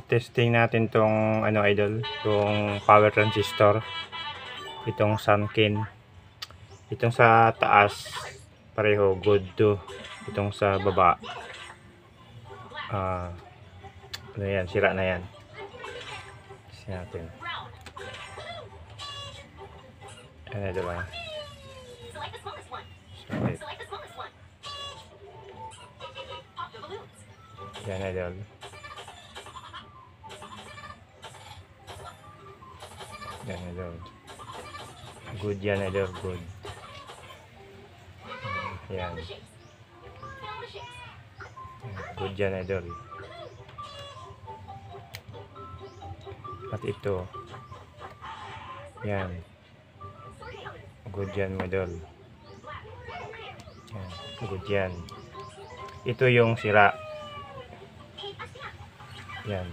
testing natin tong ano idol, tong power transistor, itong Sunkin. Itong sa taas pareho good to, itong sa baba ano yan, sira na yan. Testing natin. Ano idol lang. Yan idol. Yan idol. Good yan idol, good. Yan. Good yan idol. At ito. Yan. Good yan idol. Yan. Good yan. Ito yung sira. Yan.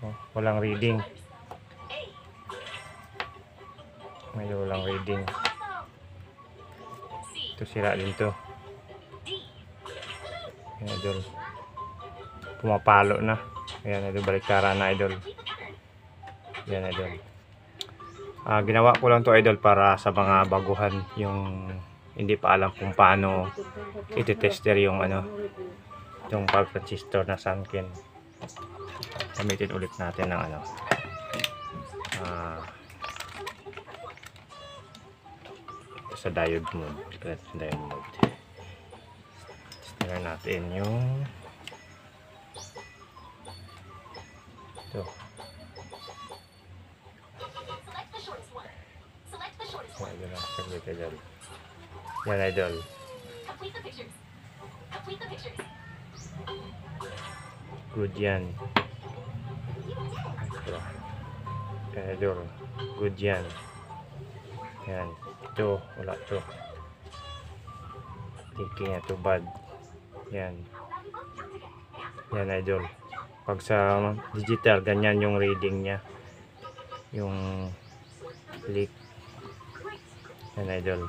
Oh, walang reading. May walang reading. Ito sira din to. Yan idol. Pumapalo na. Ayan idol, baliktaran na idol. Yan idol. Ginawa ko lang to idol para sa mga baguhan, yung hindi pa alam kung paano iti-tester yung ano, yung power transistor na Sunkin. Gamitin ulit natin ng ano, sa diode mode. Diode mode. Tester natin yung ito. Yan idol. Good yan. Yan idol. Good yan. Yan. Ito. Wala to. Thinking ito bad. Yan. Yan idol. Pag sa digital, ganyan yung reading niya. Yung leak. Yan idol.